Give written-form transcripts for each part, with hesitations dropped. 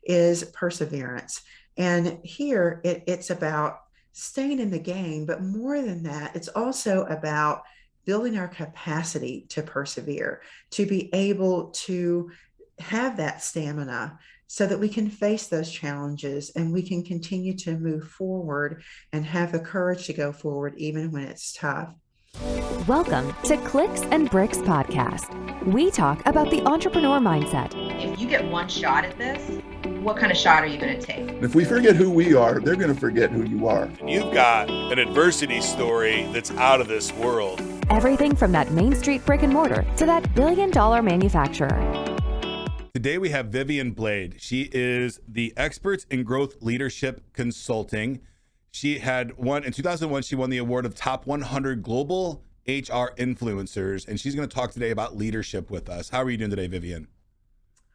is perseverance. And here it's about staying in the game, but more than that, it's also about building our capacity to persevere, to be able to have that stamina so that we can face those challenges and we can continue to move forward and have the courage to go forward even when it's tough. Welcome to Clicks and Bricks Podcast. We talk about the entrepreneur mindset. If you get one shot at this, what kind of shot are you going to take? If we forget who we are, they're going to forget who you are. And you've got an adversity story that's out of this world. Everything from that Main Street brick and mortar to that billion-dollar manufacturer. Today we have Vivian Blade. She is the Experts in Growth Leadership Consulting. She had won in 2001. She won the award of Top 100 Global HR Influencers, and she's going to talk today about leadership with us. How are you doing today, Vivian?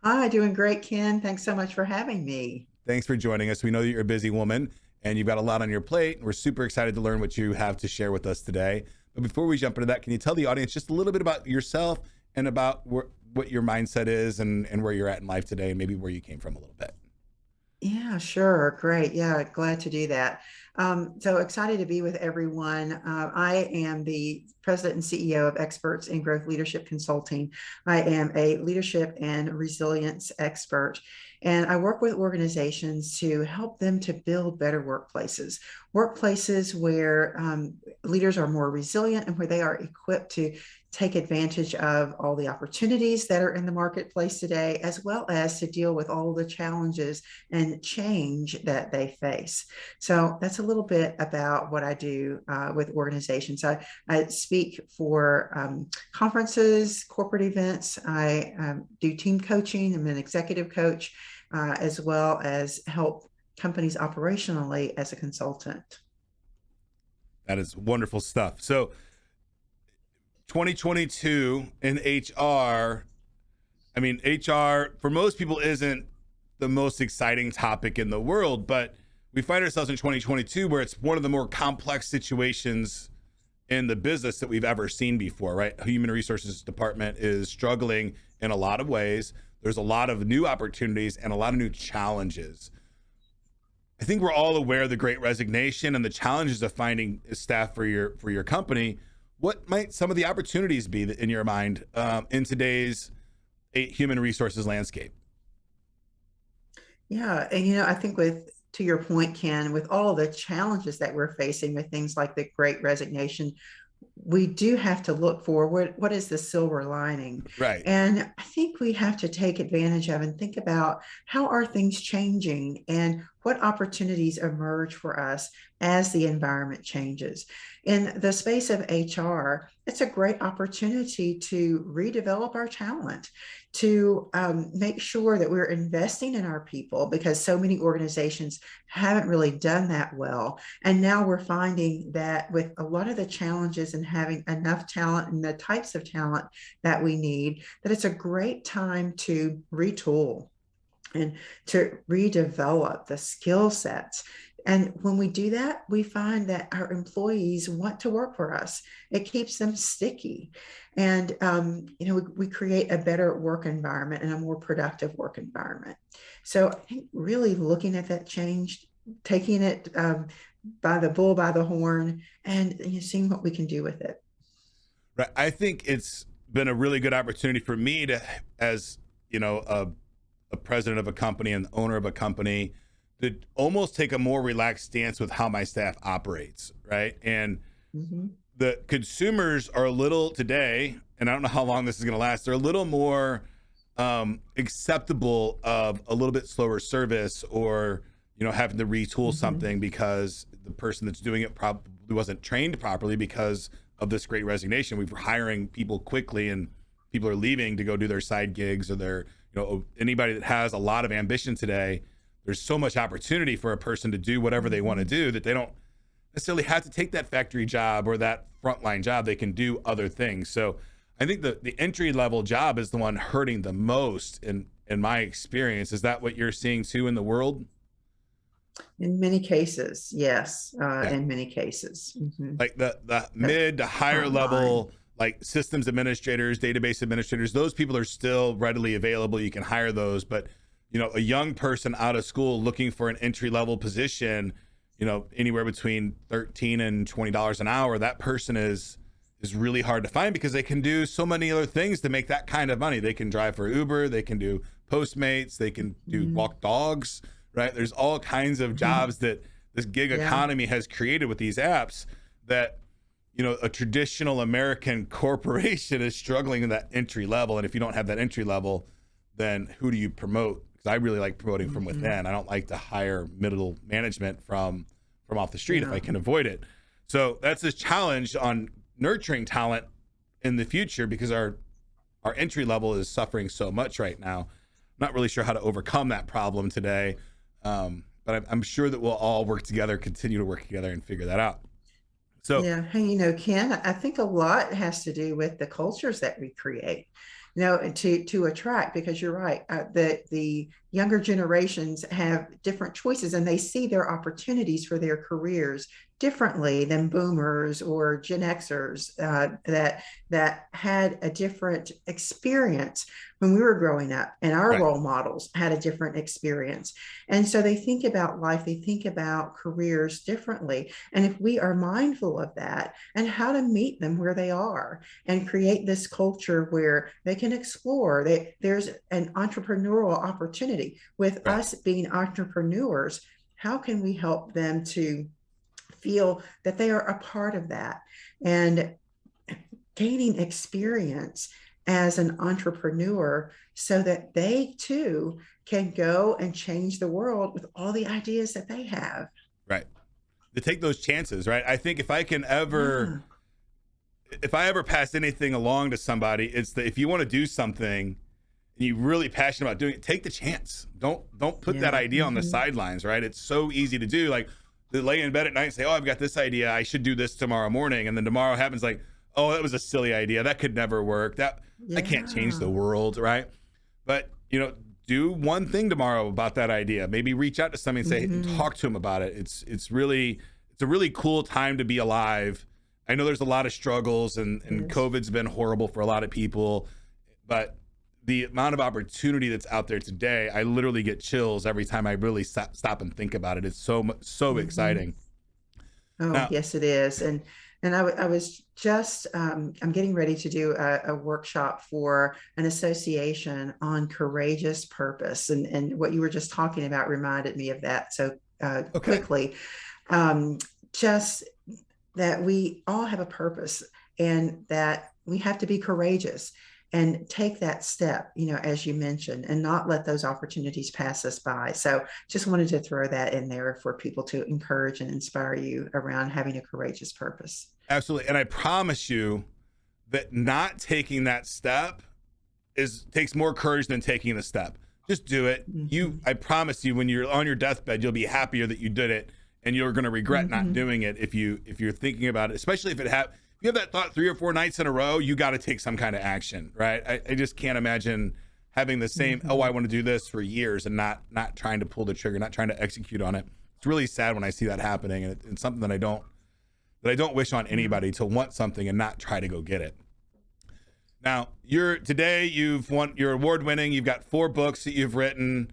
Hi, doing great, Ken. Thanks so much for having me. Thanks for joining us. We know that you're a busy woman and you've got a lot on your plate. We're super excited to learn what you have to share with us today. But before we jump into that, can you tell the audience just a little bit about yourself and about what your mindset is and where you're at in life today, and maybe where you came from a little bit? Yeah, sure. Great. Yeah, glad to do that. So excited to be with everyone. I am the president and CEO of Experts in Growth Leadership Consulting. I am a leadership and resilience expert, and I work with organizations to help them to build better workplaces where leaders are more resilient and where they are equipped to take advantage of all the opportunities that are in the marketplace today, as well as to deal with all the challenges and change that they face. So that's a little bit about what I do with organizations. I speak for conferences, corporate events. I do team coaching. I'm an executive coach, as well as help companies operationally as a consultant. That is wonderful stuff. So 2022 in HR, I mean, HR for most people isn't the most exciting topic in the world, but we find ourselves in 2022 where it's one of the more complex situations in the business that we've ever seen before, right? Human resources department is struggling in a lot of ways. There's a lot of new opportunities and a lot of new challenges. I think we're all aware of the Great Resignation and the challenges of finding staff for your company. What might some of the opportunities be in your mind in today's human resources landscape? Yeah, and I think to your point, Ken, with all of the challenges that we're facing with things like the Great Resignation, we do have to look for what is the silver lining. Right. And I think we have to take advantage of and think about how are things changing and what opportunities emerge for us as the environment changes. In the space of HR, it's a great opportunity to redevelop our talent, to make sure that we're investing in our people, because so many organizations haven't really done that well. And now we're finding that with a lot of the challenges and having enough talent and the types of talent that we need, that it's a great time to retool and to redevelop the skill sets. And when we do that, we find that our employees want to work for us. It keeps them sticky. And, we create a better work environment and a more productive work environment. So I think really looking at that change, taking it by the bull by the horn, and seeing what we can do with it. Right. I think it's been a really good opportunity for me to, as a president of a company and owner of a company, to almost take a more relaxed stance with how my staff operates, right? And the consumers are a little today, and I don't know how long this is going to last, they're a little more acceptable of a little bit slower service, or having to retool something because the person that's doing it probably wasn't trained properly because of this Great Resignation. We're hiring people quickly, and people are leaving to go do their side gigs, or their anybody that has a lot of ambition today. There's so much opportunity for a person to do whatever they want to do that they don't necessarily have to take that factory job or that frontline job. They can do other things. So I think the entry level job is the one hurting the most in my experience. Is that what you're seeing too in the world? In many cases, yes. In many cases. Like the mid to higher level, like systems administrators, database administrators, those people are still readily available. You can hire those, but a young person out of school looking for an entry level position, anywhere between $13 and $20 an hour, that person is really hard to find because they can do so many other things to make that kind of money. They can drive for Uber, they can do Postmates, they can do walk dogs, right? There's all kinds of jobs that this gig economy has created with these apps that, a traditional American corporation is struggling in that entry level. And if you don't have that entry level, then who do you promote? Because I really like promoting from within. I don't like to hire middle management from off the street if I can avoid it. So that's this challenge on nurturing talent in the future because our entry level is suffering so much right now. I'm not really sure how to overcome that problem today, but I'm sure that we'll all continue to work together and figure that out. So yeah, hey, Ken, I think a lot has to do with the cultures that we create, to attract, because you're right, the younger generations have different choices and they see their opportunities for their careers differently than boomers or Gen Xers that had a different experience when we were growing up, and our role models had a different experience. And so they think about life, they think about careers differently. And if we are mindful of that and how to meet them where they are and create this culture where they can explore, there's an entrepreneurial opportunity with us being entrepreneurs. How can we help them to feel that they are a part of that and gaining experience as an entrepreneur so that they too can go and change the world with all the ideas that they have? Right. To take those chances, right? I think if I ever pass anything along to somebody, it's that if you want to do something and you're really passionate about doing it, take the chance. Don't put that idea on the sidelines, right? It's so easy to do. Like, to lay in bed at night and say, oh, I've got this idea, I should do this tomorrow morning. And then tomorrow happens like, oh, that was a silly idea. That could never work. I can't change the world, right? But, do one thing tomorrow about that idea. Maybe reach out to somebody and say, talk to them about it. It's a really cool time to be alive. I know there's a lot of struggles and COVID's been horrible for a lot of people, but the amount of opportunity that's out there today, I literally get chills every time I really stop and think about it. It's so exciting. Oh, now, yes, it is. And I was just, I'm getting ready to do a workshop for an association on courageous purpose. And what you were just talking about reminded me of that so quickly. Just that we all have a purpose and that we have to be courageous and take that step, as you mentioned, and not let those opportunities pass us by. So just wanted to throw that in there for people to encourage and inspire you around having a courageous purpose. Absolutely. And I promise you that not taking that step takes more courage than taking the step. Just do it. I promise you, when you're on your deathbed, you'll be happier that you did it, and you're going to regret not doing it if you're thinking about it, especially if you have that thought 3 or 4 nights in a row, you got to take some kind of action, right? I just can't imagine having the same, I want to do this for years and not trying to pull the trigger, not trying to execute on it. It's really sad when I see that happening, and it's something that I don't wish on anybody, to want something and not try to go get it. Now, you've won, you're award winning, you've got 4 books that you've written,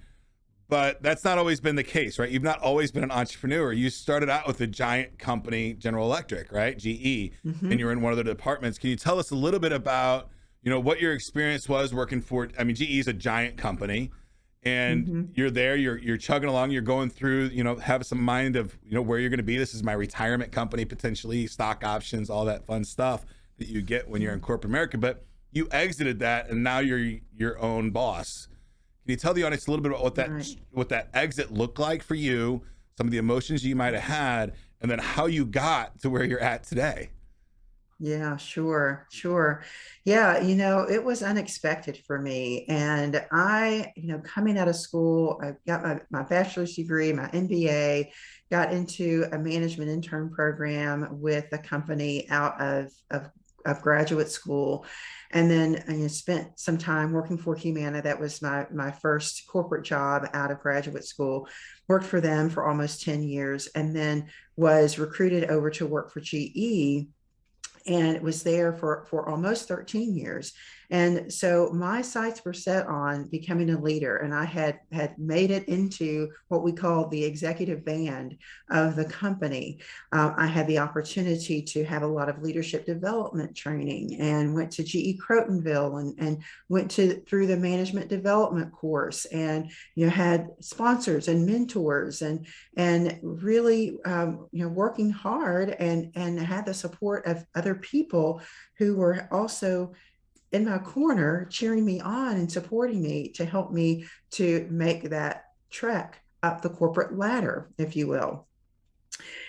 but that's not always been the case, right? You've not always been an entrepreneur. You started out with a giant company, General Electric, right? GE, and you're in one of the departments. Can you tell us a little bit about, what your experience was working for, GE is a giant company, and you're there, you're chugging along, you're going through, have some mind of, where you're going to be. This is my retirement company, potentially stock options, all that fun stuff that you get when you're in corporate America. But you exited that, and now you're your own boss. Can you tell the audience a little bit about what that exit looked like for you, some of the emotions you might have had, and then how you got to where you're at today? Yeah, sure. Yeah, it was unexpected for me. And I, coming out of school, I got my bachelor's degree, my MBA, got into a management intern program with a company out of graduate school. And then I spent some time working for Humana. That was my first corporate job out of graduate school. Worked for them for almost 10 years, and then was recruited over to work for GE, and was there for almost 13 years. And so my sights were set on becoming a leader, and I had made it into what we call the executive band of the company. I had the opportunity to have a lot of leadership development training, and went to GE Crotonville, and went through the management development course, and had sponsors and mentors, and really working hard, and had the support of other people who were also in my corner cheering me on and supporting me to help me to make that trek up the corporate ladder, if you will.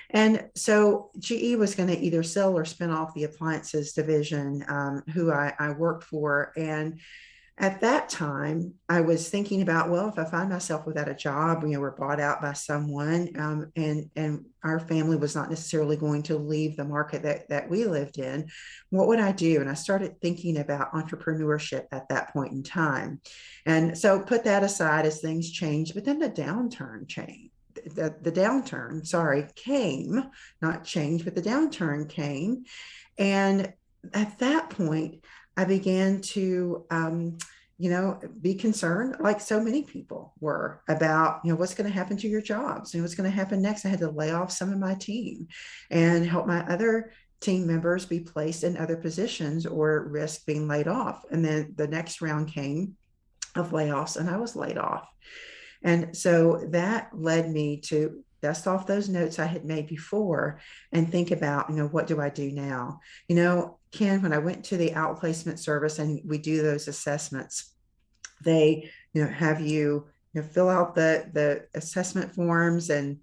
And so GE was going to either sell or spin off the appliances division, who I worked for. And at that time, I was thinking about, well, if I find myself without a job, we're bought out by someone, and our family was not necessarily going to leave the market that we lived in, what would I do? And I started thinking about entrepreneurship at that point in time. And so put that aside as things changed, but then the downturn changed. The downturn, sorry, came, not changed, but the downturn came. And at that point, I began to, be concerned, like so many people were, about, what's going to happen to your jobs and what's going to happen next. I had to lay off some of my team and help my other team members be placed in other positions or risk being laid off. And then the next round came of layoffs, and I was laid off. And so that led me to dust off those notes I had made before and think about, what do I do now? Ken, when I went to the outplacement service and we do those assessments, they, have you, fill out the assessment forms, and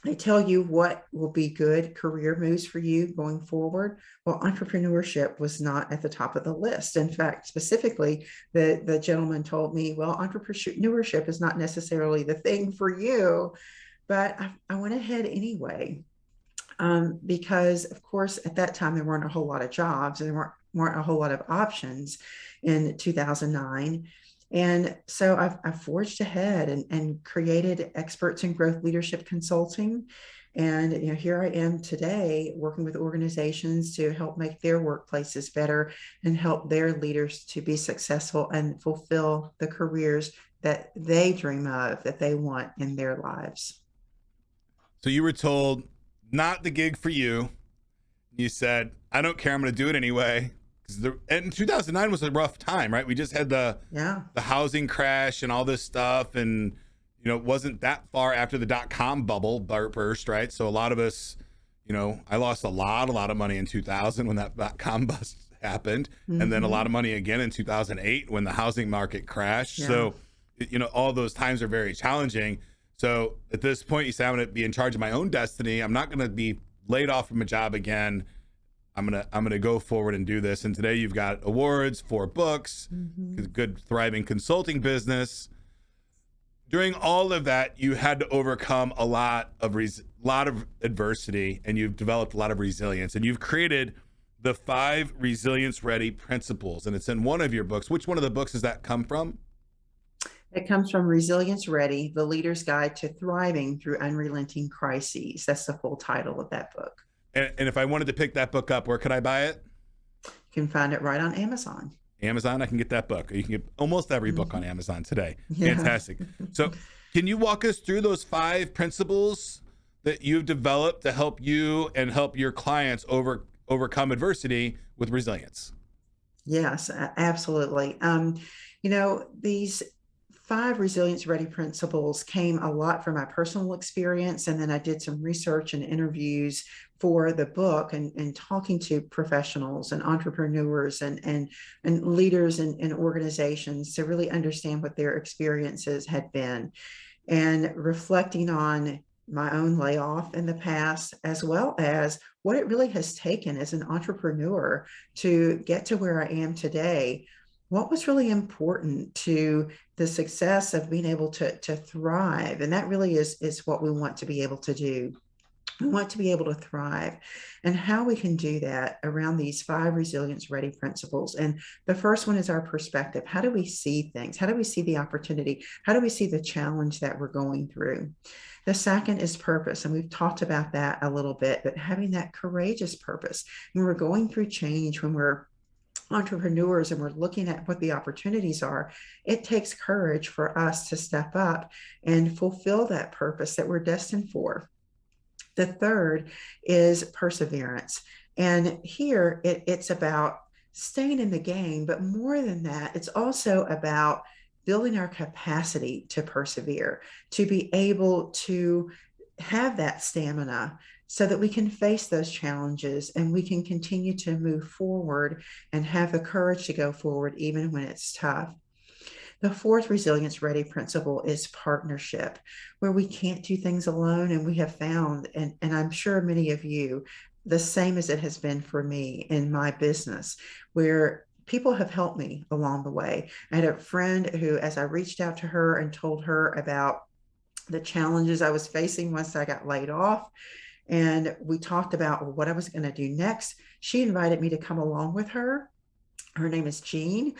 they tell you what will be good career moves for you going forward. Well, entrepreneurship was not at the top of the list. In fact, specifically, the gentleman told me, well, entrepreneurship is not necessarily the thing for you. But I went ahead anyway, because, of course, at that time, there weren't a whole lot of jobs, and there weren't a whole lot of options in 2009. And so I forged ahead and created Experts in Growth Leadership Consulting. And here I am today, working with organizations to help make their workplaces better and help their leaders to be successful and fulfill the careers that they dream of, that they want in their lives. So you were told, not the gig for you. You said, I don't care, I'm going to do it anyway. And 2009 was a rough time, right? We just had the housing crash and all this stuff, and it wasn't that far after the .com bubble burst, right? So a lot of us, I lost a lot of money in 2000 when that .com bust happened, and then a lot of money again in 2008 when the housing market crashed. So all those times are very challenging. So at this point, you say, I'm going to be in charge of my own destiny. I'm not going to be laid off from a job again. I'm gonna go forward and do this. And today you've got awards, 4 books, good thriving consulting business. During all of that, you had to overcome a lot of adversity, and you've developed a lot of resilience. And you've created the 5 resilience ready principles, and it's in one of your books. Which one of the books does that come from? It comes from Resilience Ready: The Leader's Guide to Thriving Through Unrelenting Crises. That's the full title of that book. And if I wanted to pick that book up, where could I buy it? You can find it right on Amazon. Amazon, I can get that book. You can get almost every book on Amazon today. Yeah. Fantastic. So can you walk us through those 5 principles that you've developed to help you and help your clients overcome adversity with resilience? Yes, absolutely. These 5 resilience ready principles came a lot from my personal experience. And then I did some research and interviews for the book, and talking to professionals and entrepreneurs and leaders in organizations to really understand what their experiences had been, and reflecting on my own layoff in the past, as well as what it really has taken as an entrepreneur to get to where I am today. What was really important to the success of being able to thrive? And that really is what we want to be able to do. We want to be able to thrive, and how we can do that around these 5 resilience ready principles. And the first one is our perspective. How do we see things? How do we see the opportunity? How do we see the challenge that we're going through? The second is purpose. And we've talked about that a little bit, but having that courageous purpose when we're going through change, when we're entrepreneurs and we're looking at what the opportunities are, it takes courage for us to step up and fulfill that purpose that we're destined for. The third is perseverance. And here it's about staying in the game, but more than that, it's also about building our capacity to persevere, to be able to have that stamina so that we can face those challenges and we can continue to move forward and have the courage to go forward even when it's tough. The fourth resilience ready principle is partnership, where we can't do things alone. And we have found, and I'm sure many of you, the same as it has been for me in my business, where people have helped me along the way. I had a friend who, as I reached out to her and told her about the challenges I was facing once I got laid off, and we talked about what I was going to do next, she invited me to come along with her. Her name is Jean.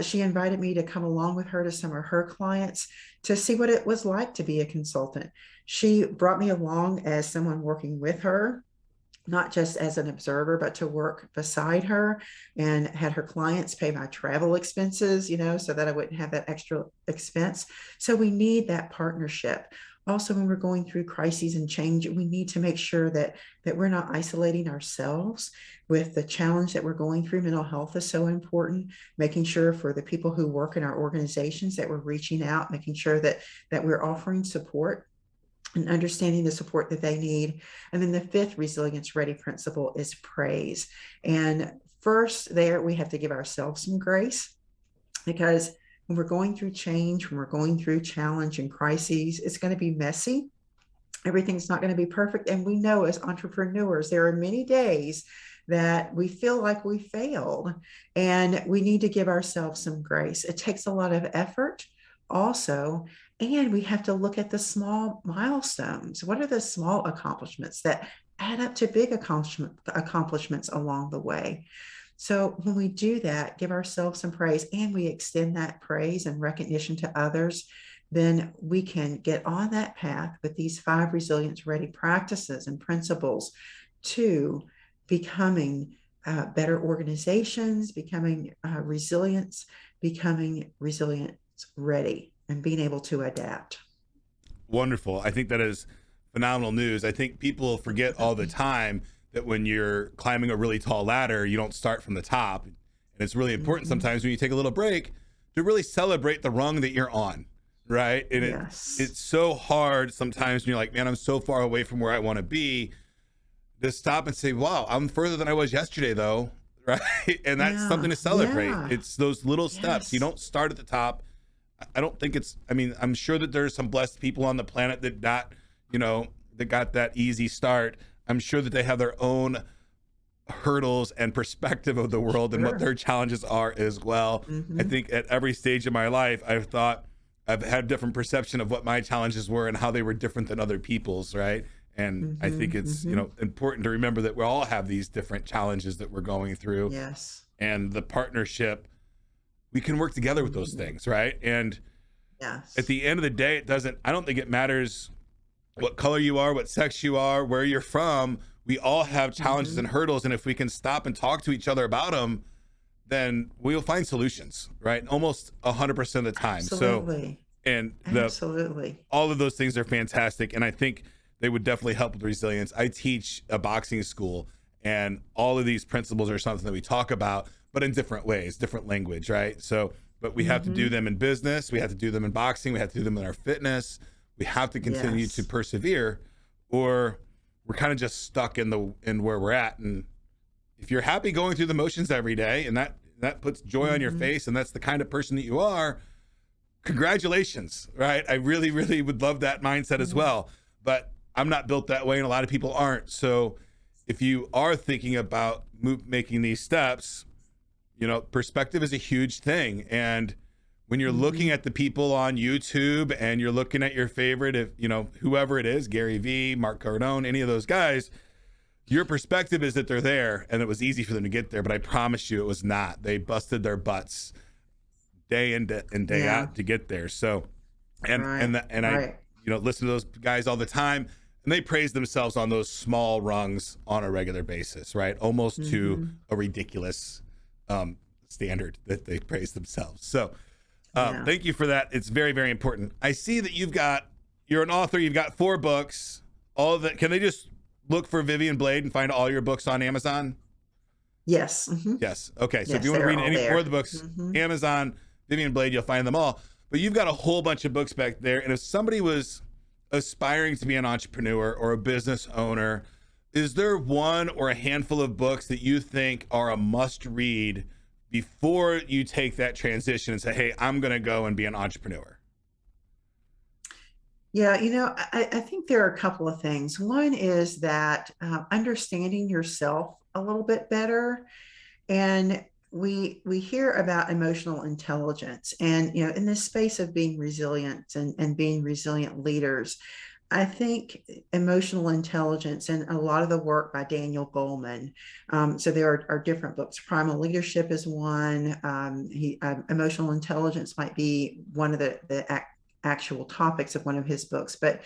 She invited me to come along with her to some of her clients to see what it was like to be a consultant. She brought me along as someone working with her, not just as an observer, but to work beside her, and had her clients pay my travel expenses, so that I wouldn't have that extra expense. So we need that partnership. Also, when we're going through crises and change, we need to make sure that we're not isolating ourselves with the challenge that we're going through. Mental health is so important, making sure for the people who work in our organizations that we're reaching out, making sure that we're offering support and understanding the support that they need. And then the fifth resilience ready principle is praise. And first there, we have to give ourselves some grace, because when we're going through change, when we're going through challenge and crises, it's going to be messy. Everything's not going to be perfect. And we know as entrepreneurs, there are many days that we feel like we failed, and we need to give ourselves some grace. It takes a lot of effort also, and we have to look at the small milestones. What are the small accomplishments that add up to big accomplishments along the way? So when we do that, give ourselves some praise, and we extend that praise and recognition to others, then we can get on that path with these 5 resilience ready practices and principles to becoming better organizations, becoming resilience ready, and being able to adapt. Wonderful. I think that is phenomenal news. I think people forget all the time that when you're climbing a really tall ladder, you don't start from the top. And it's really important sometimes when you take a little break to really celebrate the rung that you're on, right? And it's so hard sometimes when you're like, man, I'm so far away from where I want to be, to stop and say, wow, I'm further than I was yesterday though, right? And that's something to celebrate. It's those little steps. You don't start at the top. I don't think I'm sure that there's some blessed people on the planet that got that easy start. I'm sure that they have their own hurdles and perspective of the world and what their challenges are as well. I think at every stage of my life, I've had different perception of what my challenges were and how they were different than other people's, right? And I think it's important to remember that we all have these different challenges that we're going through. Yes. And the partnership, we can work together with those things, right? And at the end of the day, I don't think it matters what color you are, what sex you are, where you're from. We all have challenges and hurdles. And if we can stop and talk to each other about them, then we'll find solutions, right? Almost 100% of the time. Absolutely. All of those things are fantastic. And I think they would definitely help with resilience. I teach a boxing school, and all of these principles are something that we talk about, but in different ways, different language, right? So, but we have to do them in business. We have to do them in boxing. We have to do them in our fitness. We have to continue to persevere, or we're kind of just stuck in where we're at. And if you're happy going through the motions every day, and that puts joy on your face, and that's the kind of person that you are, congratulations, right? I really, really would love that mindset as well. But I'm not built that way, and a lot of people aren't. So if you are thinking about making these steps, perspective is a huge thing. And when you're looking at the people on YouTube and you're looking at your favorite, whoever it is, Gary Vee, Mark Cardone, any of those guys, your perspective is that they're there and it was easy for them to get there. But I promise you it was not. They busted their butts day in and day out to get there. So, I listen to those guys all the time, and they praise themselves on those small rungs on a regular basis, right? Almost to a ridiculous standard that they praise themselves. So Yeah. thank you for that. It's very, very important. I see that you're an author. You've got 4 books. All of that. Can they just look for Vivian Blade and find all your books on Amazon? Yes. Yes. Okay. So Yes, if you want to they're read all any there. more of the books, Amazon, Vivian Blade, you'll find them all. But you've got a whole bunch of books back there. And if somebody was aspiring to be an entrepreneur or a business owner, is there one or a handful of books that you think are a must read before you take that transition and say, hey, I'm going to go and be an entrepreneur? Yeah, I think there are a couple of things. One is that understanding yourself a little bit better. And we hear about emotional intelligence, and in this space of being resilient and being resilient leaders, I think emotional intelligence and a lot of the work by Daniel Goleman. So there are different books. Primal Leadership is one. Emotional intelligence might be one of the actual topics of one of his books. But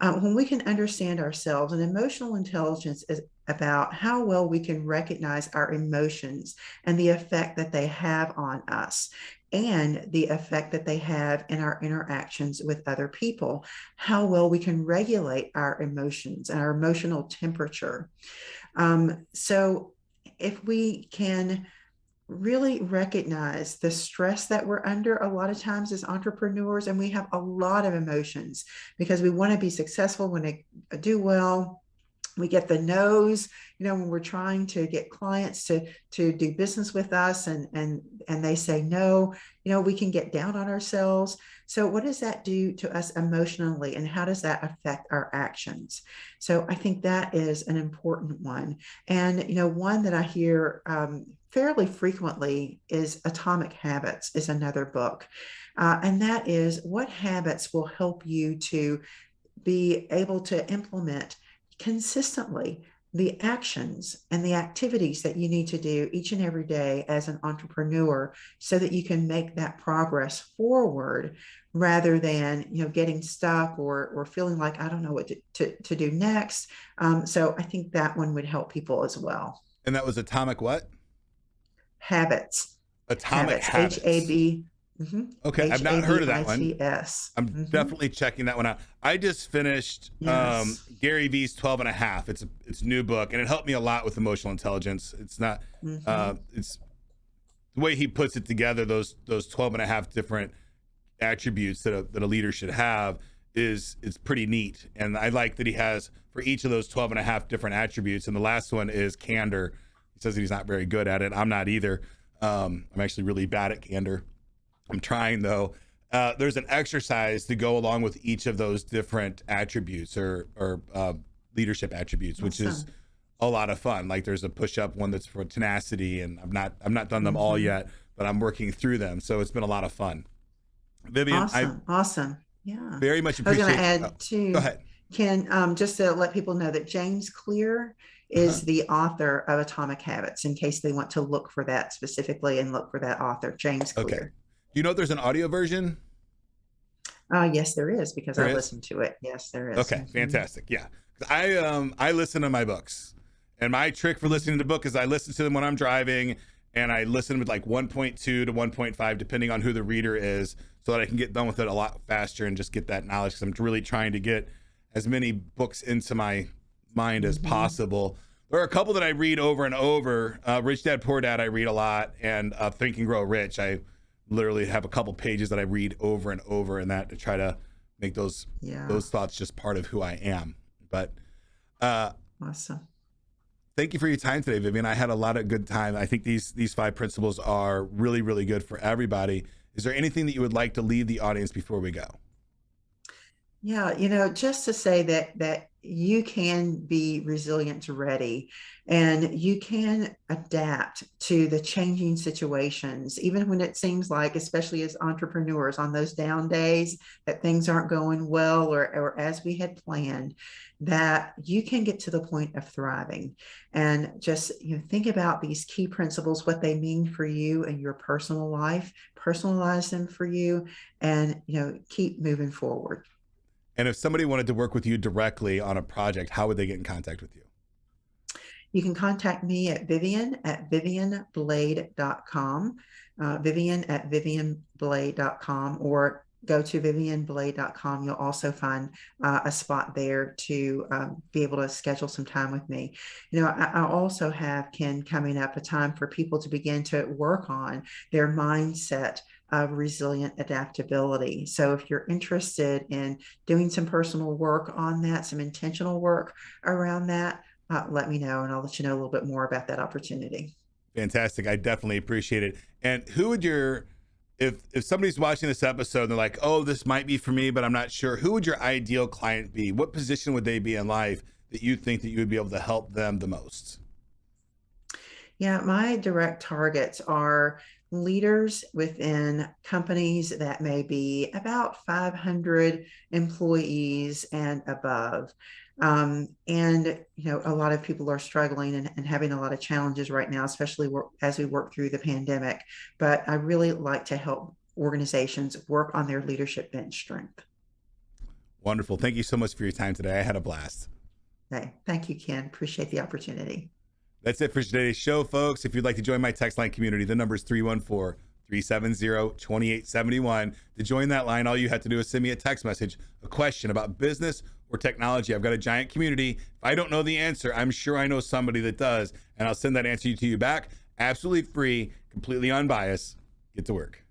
when we can understand ourselves, and emotional intelligence is about how well we can recognize our emotions and the effect that they have on us and the effect that they have in our interactions with other people, how well we can regulate our emotions and our emotional temperature. So if we can really recognize the stress that we're under a lot of times as entrepreneurs, and we have a lot of emotions because we want to be successful, when they do well. We get the no's, when we're trying to get clients to do business with us, and they say no, we can get down on ourselves. So what does that do to us emotionally, and how does that affect our actions? So I think that is an important one. And one that I hear fairly frequently is Atomic Habits is another book. And that is, what habits will help you to be able to implement consistently the actions and the activities that you need to do each and every day as an entrepreneur, so that you can make that progress forward, rather than getting stuck or feeling like I don't know what to do next. So I think that one would help people as well. And that was Atomic what? Habits. Atomic Habits. HAB. Okay, I've not heard of that one. HABITS. I'm definitely checking that one out. I just finished Gary V's 12 and a half. It's a new book, and it helped me a lot with emotional intelligence. It's not it's the way he puts it together, those 12 and a half different attributes that a leader should have is pretty neat. And I like that he has for each of those 12 and a half different attributes. And the last one is candor. He says that he's not very good at it. I'm not either. I'm actually really bad at candor. I'm trying though. There's an exercise to go along with each of those different attributes or leadership attributes, which is a lot of fun. Like there's a push-up one that's for tenacity, and I've not done them all yet, but I'm working through them. So it's been a lot of fun. Vivian, awesome. Yeah. Very much I was appreciate. going to add too. Go ahead. Can just to let people know that James Clear is the author of Atomic Habits, in case they want to look for that specifically and look for that author, James Clear. Okay. Do you know if there's an audio version? Yes, there is, because I listened to it. Yes, there is. Okay, fantastic. Yeah. I listen to my books, and my trick for listening to book is I listen to them when I'm driving, and I listen with like 1.2 to 1.5, depending on who the reader is, so that I can get done with it a lot faster and just get that knowledge, because I'm really trying to get as many books into my mind as possible. There are a couple that I read over and over. Rich Dad, Poor Dad, I read a lot, and Think and Grow Rich. I literally have a couple pages that I read over and over in that to try to make those thoughts just part of who I am. But awesome. Thank you for your time today, Vivian. I had a lot of good time. I think these 5 principles are really, really good for everybody. Is there anything that you would like to leave the audience before we go? Yeah, just to say that you can be resilient ready, and you can adapt to the changing situations, even when it seems like, especially as entrepreneurs, on those down days that things aren't going well or as we had planned, that you can get to the point of thriving. And just think about these key principles, what they mean for you and your personal life, personalize them for you, and keep moving forward. And if somebody wanted to work with you directly on a project, how would they get in contact with you? You can contact me at vivian@vivianblade.com, vivian@vivianblade.com, or go to vivianblade.com. You'll also find a spot there to be able to schedule some time with me. I also have, Ken, coming up a time for people to begin to work on their mindset of resilient adaptability. So if you're interested in doing some personal work on that, some intentional work around that, let me know, and I'll let you know a little bit more about that opportunity. Fantastic. I definitely appreciate it. And who would if somebody's watching this episode and they're like, oh, this might be for me, but I'm not sure, who would your ideal client be? What position would they be in life that you think that you would be able to help them the most? Yeah, my direct targets are leaders within companies that may be about 500 employees and above. A lot of people are struggling and having a lot of challenges right now, especially as we work through the pandemic. But I really like to help organizations work on their leadership bench strength. Wonderful. Thank you so much for your time today. I had a blast. Okay. Thank you, Ken. Appreciate the opportunity. That's it for today's show, folks. If you'd like to join my text line community, the number is 314-370-2871. To join that line, all you have to do is send me a text message, a question about business or technology. I've got a giant community. If I don't know the answer, I'm sure I know somebody that does, and I'll send that answer to you back. Absolutely free, completely unbiased. Get to work.